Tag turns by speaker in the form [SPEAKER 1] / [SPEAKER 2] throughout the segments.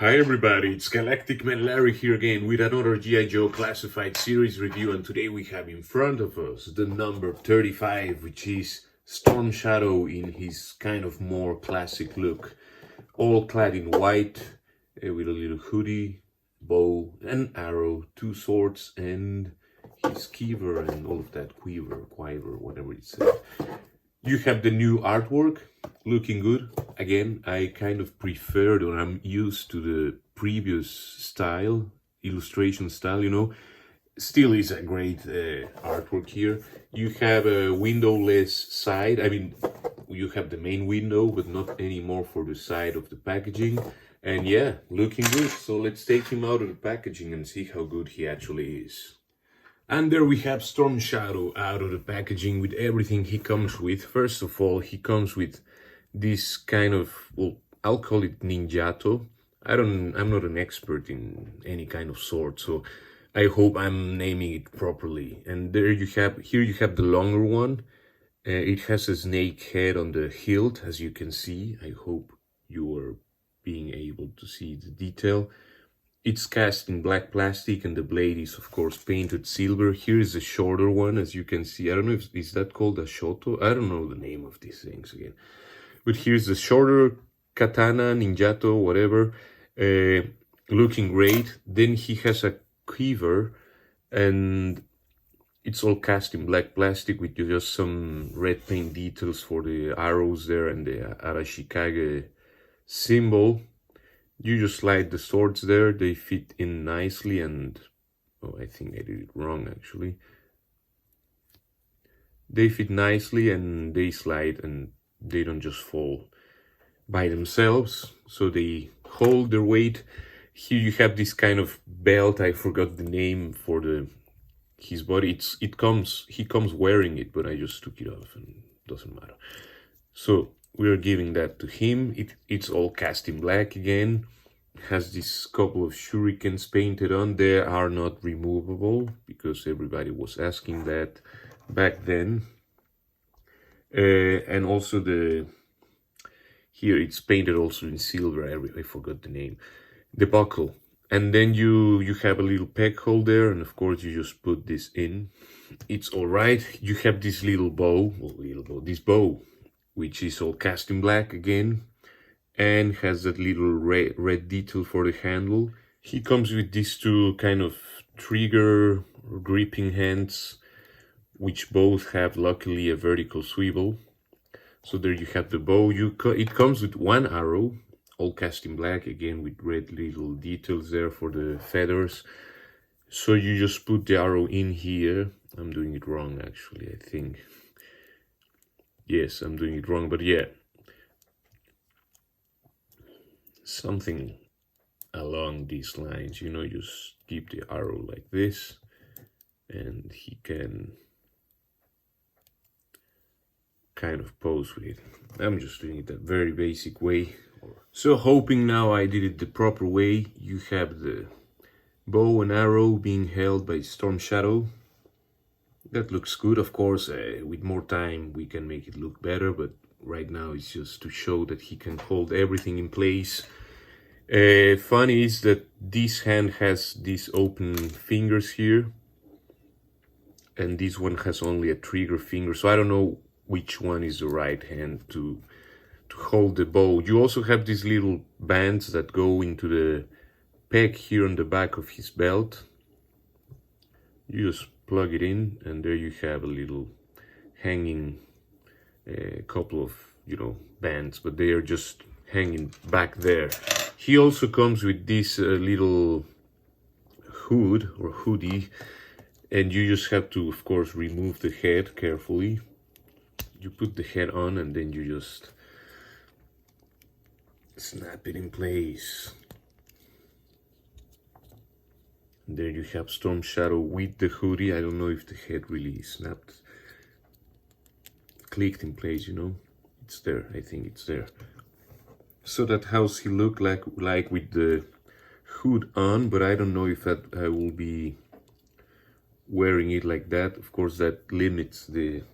[SPEAKER 1] Hi everybody, it's Galactic Man Larry here again with another G.I. Joe Classified series review, and today we have in front of us the number 35, which is Storm Shadow in his kind of more classic look, all clad in white, with a little hoodie, bow, and arrow, two swords, and his quiver and all of that, quiver, whatever it says. You have the new artwork, looking good. Again, I kind of preferred, or I'm used to the previous style, illustration style, you know. Still is a great artwork here. You have a windowless side. I mean, you have the main window, but not anymore for the side of the packaging. And yeah, looking good. So let's take him out of the packaging and see how good he actually is. And there we have Storm Shadow out of the packaging with everything he comes with. First of all, he comes with this kind of, well, I'll call it ninjato. I'm not an expert in any kind of sword, so I hope I'm naming it properly. And here you have the longer one. It has a snake head on the hilt, as you can see. I hope you are being able to see the detail. It's cast in black plastic, and the blade is, of course, painted silver. Here is a shorter one, as you can see. I don't know if is that called a shoto. I don't know the name of these things again. But here's the shorter katana, ninjato, whatever, looking great. Then he has a quiver, and it's all cast in black plastic with just some red paint details for the arrows there and the Arashikage symbol. You just slide the swords there, they fit in nicely, and oh, I think I did it wrong actually. They fit nicely and they slide, and they don't just fall by themselves, so they hold their weight. Here you have this kind of belt, I forgot the name for his body. He comes wearing it, but I just took it off and it doesn't matter. So we're giving that to him. It's all cast in black again. Has this couple of shurikens painted on. They are not removable because everybody was asking that back then. And also here it's painted also in silver. I forgot the name. The buckle. And then you have a little peg hole there, and of course you just put this in. It's all right. You have this little bow, this bow, which is all cast in black again, and has that little red detail for the handle. He comes with these two kind of trigger gripping hands, which both have luckily a vertical swivel. So there you have the bow. It comes with one arrow, all cast in black, again with red little details there for the feathers. So you just put the arrow in here. I'm doing it wrong actually, I think. Yes, I'm doing it wrong, but yeah. Something along these lines, you know, just keep the arrow like this, and he can kind of pose with it. I'm just doing it a very basic way. So hoping now I did it the proper way. You have the bow and arrow being held by Storm Shadow. That looks good. Of course, with more time we can make it look better, but right now it's just to show that he can hold everything in place. Funny is that this hand has these open fingers here, and this one has only a trigger finger, so I don't know which one is the right hand to hold the bow. You also have these little bands that go into the peg here on the back of his belt. You just plug it in, and there you have a little hanging couple of, you know, bands, but they are just hanging back there. He also comes with this little hood or hoodie, and you just have to, of course, remove the head carefully. You put the head on, and then you just snap it in place. And there you have Storm Shadow with the hoodie. I don't know if the head really snapped, clicked in place, you know. It's there, I think it's there. So that's how he look like with the hood on, but I don't know if that I will be wearing it like that. Of course, that limits the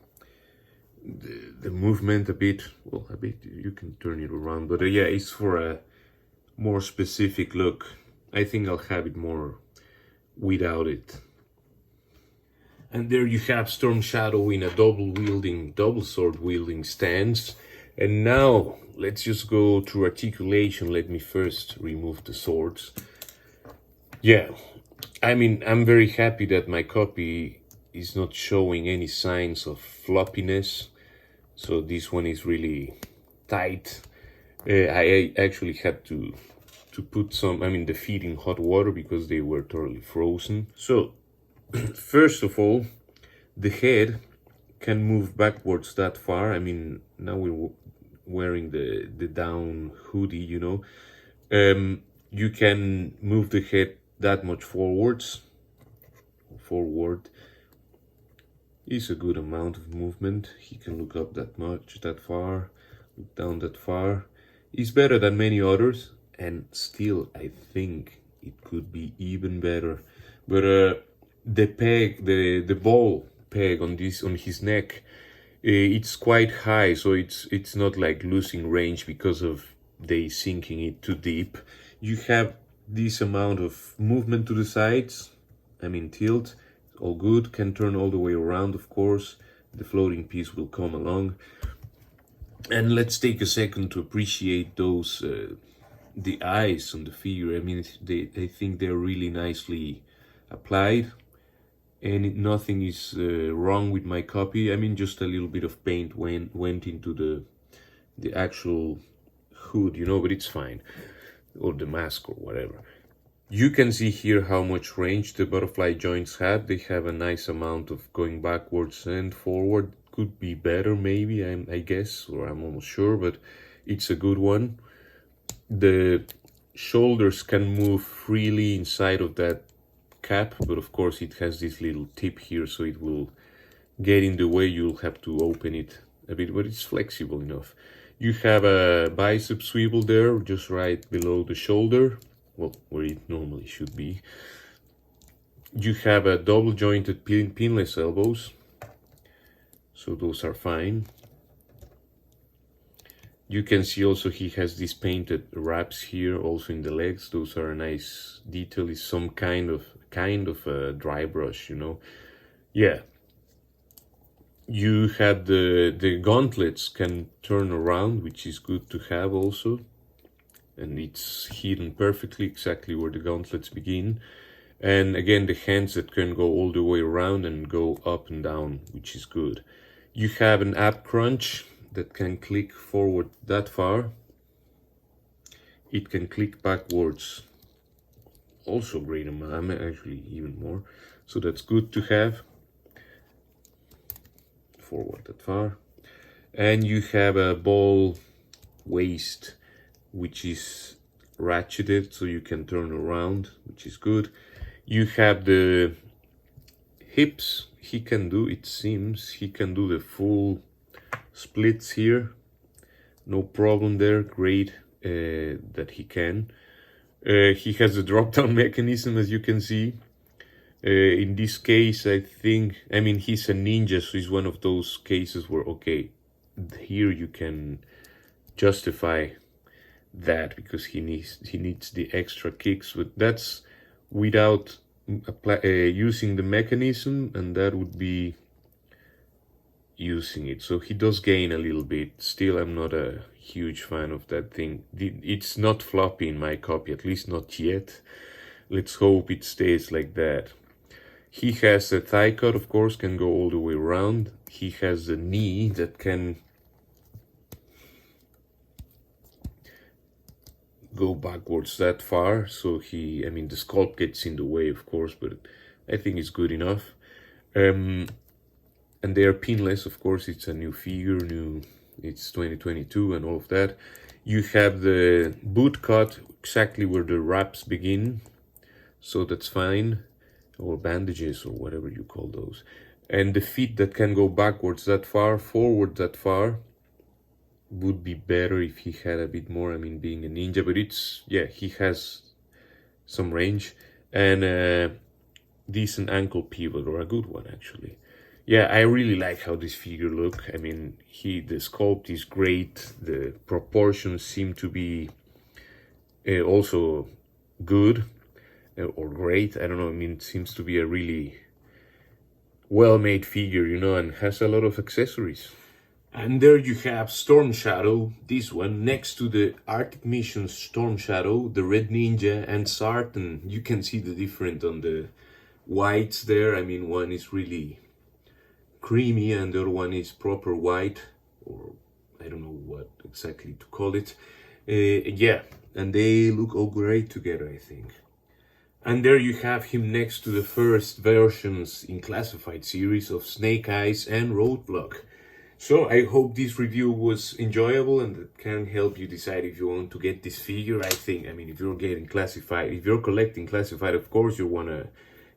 [SPEAKER 1] movement a bit. Well, a bit, you can turn it around, but yeah, it's for a more specific look. I think I'll have it more without it. And there you have Storm Shadow in a double sword wielding stance. And now let's just go through articulation. Let me first remove the swords. Yeah, I mean, I'm very happy that my copy is not showing any signs of floppiness. So this one is really tight. I actually had to put some, the feet in hot water because they were totally frozen. So first of all, the head can move backwards that far. I mean, now we're wearing the down hoodie, you know. You can move the head that much forward is a good amount of movement. He can look up that much, that far, look down that far. It's better than many others, and still I think it could be even better. But the peg, the ball peg on his neck, it's quite high, so it's not like losing range because of they sinking it too deep. You have this amount of movement to the sides, tilt, all good, can turn all the way around, of course. The floating piece will come along. And let's take a second to appreciate those, the eyes on the figure. I think they're really nicely applied. And nothing is wrong with my copy. Just a little bit of paint went into the actual hood, you know, but it's fine. Or the mask or whatever. You can see here how much range the butterfly joints have. They have a nice amount of going backwards and forward. Could be better maybe, I guess, or I'm almost sure, but it's a good one. The shoulders can move freely inside of that cap, but of course it has this little tip here, so it will get in the way. You'll have to open it a bit, but it's flexible enough. You have a bicep swivel there, just right below the shoulder, well, where it normally should be. You have a double jointed pinless elbows, so those are fine. You can see also he has these painted wraps here, also in the legs. Those are a nice detail. It's some kind of a dry brush, you know. Yeah. You have the gauntlets can turn around, which is good to have also. And it's hidden perfectly, exactly where the gauntlets begin. And again, the hands that can go all the way around and go up and down, which is good. You have an ab crunch that can click forward that far. It can click backwards, also great amount, actually even more. So that's good to have. Forward that far. And you have a ball waist, which is ratcheted, so you can turn around, which is good. You have the hips. He can do, it seems, he can do the full splits here. No problem there. Great that he can. He has a drop-down mechanism, as you can see. In this case, I think, he's a ninja, so it's one of those cases where, okay, here you can justify that because he needs the extra kicks, but that's without using the mechanism, and that would be using it. So he does gain a little bit. Still, I'm not a huge fan of that thing. It's not floppy in my copy, at least not yet. Let's hope it stays like that. He has a thigh cut, of course, can go all the way around. He has a knee that can go backwards that far. So the sculpt gets in the way, of course, but I think it's good enough. And they are pinless, of course. It's a new figure, it's 2022 and all of that. You have the boot cut exactly where the wraps begin, so that's fine, or bandages or whatever you call those. And the feet that can go backwards that far, forward that far, would be better if he had a bit more, being a ninja, but he has some range. And a decent ankle pivot, or a good one actually. Yeah, I really like how this figure look. The sculpt is great. The proportions seem to be Also good or great. I don't know. I mean, it seems to be a really well-made figure, you know, and has a lot of accessories. And there you have Storm Shadow, this one, next to the Arctic Mission Storm Shadow, the Red Ninja, and Sart, and you can see the difference on the whites there. I mean, one is really creamy and the other one is proper white, or I don't know what exactly to call it. Yeah, and they look all great together, I think. And there you have him next to the first versions in Classified series of Snake Eyes and Roadblock. So I hope this review was enjoyable and it can help you decide if you want to get this figure. I think, I mean, if you're getting Classified, if you're collecting Classified, of course you want to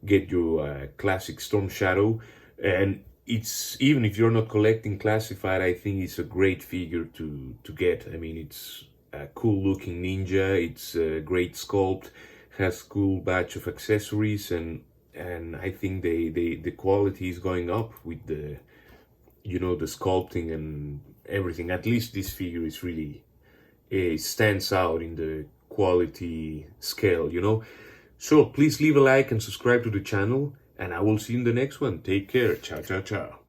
[SPEAKER 1] get your classic Storm Shadow. And it's, even if you're not collecting Classified, I think it's a great figure to get. I mean, it's a cool looking ninja, it's a great sculpt, has cool batch of accessories, and I think the quality is going up with the, you know, the sculpting and everything. At least this figure is really stands out in the quality scale, you know. So please leave a like and subscribe to the channel, and I will see you in the next one. Take care. Ciao, ciao, ciao.